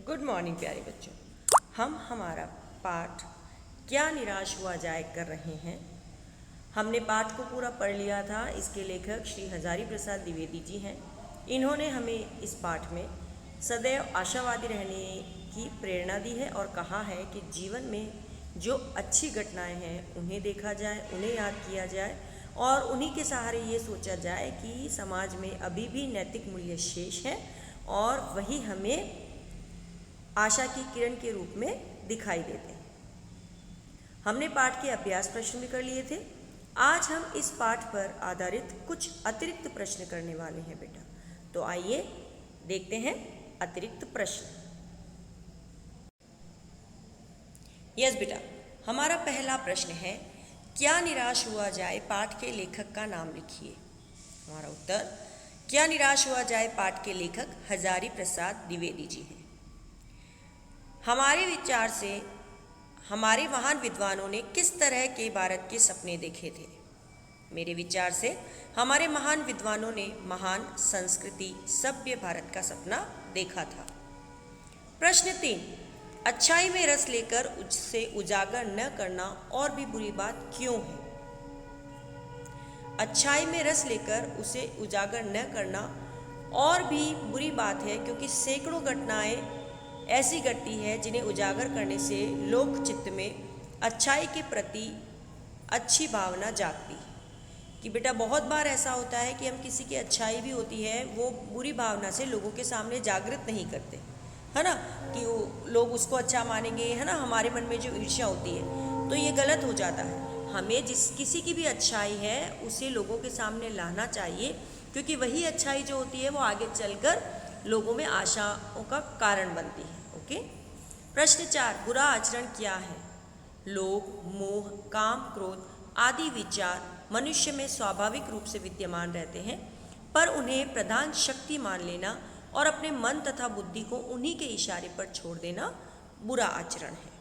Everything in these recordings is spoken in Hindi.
गुड मॉर्निंग प्यारे बच्चों। हम हमारा पाठ क्या निराश हुआ जाए कर रहे हैं। हमने पाठ को पूरा पढ़ लिया था। इसके लेखक श्री हजारी प्रसाद द्विवेदी जी हैं। इन्होंने हमें इस पाठ में सदैव आशावादी रहने की प्रेरणा दी है और कहा है कि जीवन में जो अच्छी घटनाएं हैं उन्हें देखा जाए, उन्हें याद किया जाए और उन्हीं के सहारे ये सोचा जाए कि समाज में अभी भी नैतिक मूल्य शेष है और वही हमें आशा की किरण के रूप में दिखाई देते हैं। हमने पाठ के अभ्यास प्रश्न भी कर लिए थे। आज हम इस पाठ पर आधारित कुछ अतिरिक्त प्रश्न करने वाले हैं बेटा। तो आइए देखते हैं अतिरिक्त प्रश्न। यस बेटा, हमारा पहला प्रश्न है, क्या निराश हुआ जाए पाठ के लेखक का नाम लिखिए। हमारा उत्तर, क्या निराश हुआ जाए पाठ के लेखक हजारी प्रसाद द्विवेदी जी हैं। हमारे विचार से हमारे महान विद्वानों ने किस तरह के भारत के सपने देखे थे। मेरे विचार से हमारे महान विद्वानों ने महान संस्कृति सभ्य भारत का सपना देखा था। प्रश्न 3, अच्छाई में रस लेकर उससे उजागर न करना और भी बुरी बात क्यों है। अच्छाई में रस लेकर उसे उजागर न करना और भी बुरी बात है क्योंकि सैकड़ों घटनाएं ऐसी घटती है जिन्हें उजागर करने से लोक चित्त में अच्छाई के प्रति अच्छी भावना जागती है। कि बेटा बहुत बार ऐसा होता है कि हम किसी की अच्छाई भी होती है वो बुरी भावना से लोगों के सामने जागृत नहीं करते, है ना, कि वो लोग उसको अच्छा मानेंगे, है ना। हमारे मन में जो ईर्ष्या होती है तो ये गलत हो जाता है। हमें किसी की भी अच्छाई है उसे लोगों के सामने लाना चाहिए क्योंकि वही अच्छाई जो होती है वो आगे चलकर लोगों में आशाओं का कारण बनती है। ओके। प्रश्न 4, बुरा आचरण क्या है। लोभ, मोह, काम, क्रोध आदि विचार मनुष्य में स्वाभाविक रूप से विद्यमान रहते हैं, पर उन्हें प्रधान शक्ति मान लेना और अपने मन तथा बुद्धि को उन्हीं के इशारे पर छोड़ देना बुरा आचरण है।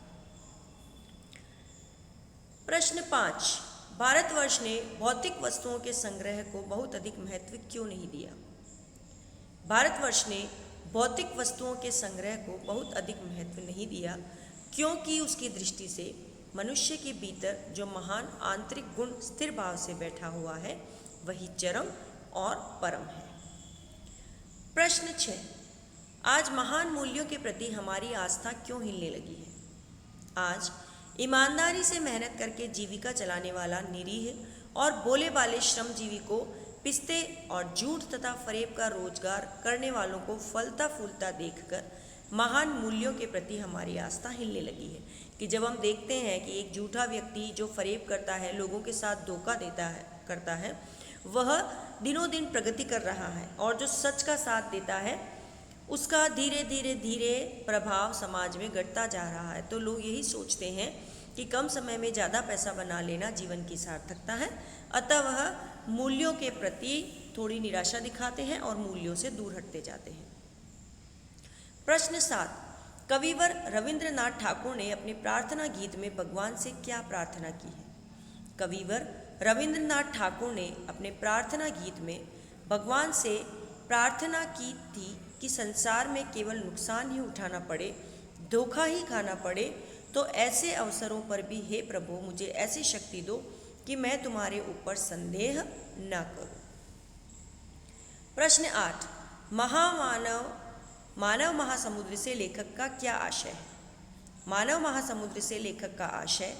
प्रश्न 5, भारतवर्ष ने भौतिक वस्तुओं के संग्रह को बहुत अधिक महत्व क्यों नहीं दिया। भारतवर्ष ने भौतिक वस्तुओं के संग्रह को बहुत अधिक महत्व नहीं दिया क्योंकि उसकी दृष्टि से मनुष्य के भीतर जो महान आंतरिक गुण स्थिर भाव से बैठा हुआ है वही चरम और परम है। प्रश्न 6, आज महान मूल्यों के प्रति हमारी आस्था क्यों हिलने लगी है। आज ईमानदारी से मेहनत करके जीविका चलाने वाला निरीह और बोले बाले श्रमजीवी को पिस्ते और झूठ तथा फरेब का रोजगार करने वालों को फलता फूलता देखकर महान मूल्यों के प्रति हमारी आस्था हिलने लगी है। कि जब हम देखते हैं कि एक झूठा व्यक्ति जो फरेब करता है, लोगों के साथ धोखा करता है, वह दिनों दिन प्रगति कर रहा है और जो सच का साथ देता है उसका धीरे धीरे प्रभाव समाज में घटता जा रहा है। तो लोग यही सोचते हैं कि कम समय में ज़्यादा पैसा बना लेना जीवन की सार्थकता है, अतः वह मूल्यों के प्रति थोड़ी निराशा दिखाते हैं और मूल्यों से दूर हटते जाते हैं। प्रश्न 7, कविवर रविंद्रनाथ ठाकुर ने अपने प्रार्थना गीत में भगवान से क्या प्रार्थना की है। कविवर रविंद्रनाथ ठाकुर ने अपने प्रार्थना गीत में भगवान से प्रार्थना की थी कि संसार में केवल नुकसान ही उठाना पड़े, धोखा ही खाना पड़े, तो ऐसे अवसरों पर भी हे प्रभु मुझे ऐसी शक्ति दो कि मैं तुम्हारे ऊपर संदेह न करूं। प्रश्न 8, मानव महासमुद्र से लेखक का क्या आशय है। मानव महासमुद्र से लेखक का आशय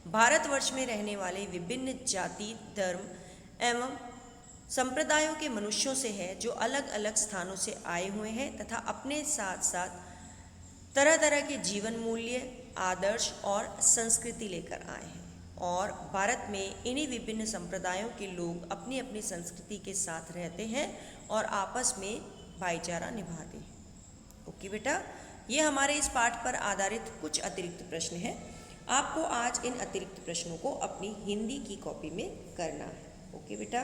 भारतवर्ष में रहने वाले विभिन्न जाति, धर्म एवं संप्रदायों के मनुष्यों से है जो अलग अलग स्थानों से आए हुए हैं तथा अपने साथ साथ तरह तरह के जीवन मूल्य, आदर्श और संस्कृति लेकर आए हैं और भारत में इन्हीं विभिन्न संप्रदायों के लोग अपनी अपनी संस्कृति के साथ रहते हैं और आपस में भाईचारा निभाते हैं। ओके बेटा, ये हमारे इस पाठ पर आधारित कुछ अतिरिक्त प्रश्न हैं। आपको आज इन अतिरिक्त प्रश्नों को अपनी हिंदी की कॉपी में करना है। ओके बेटा।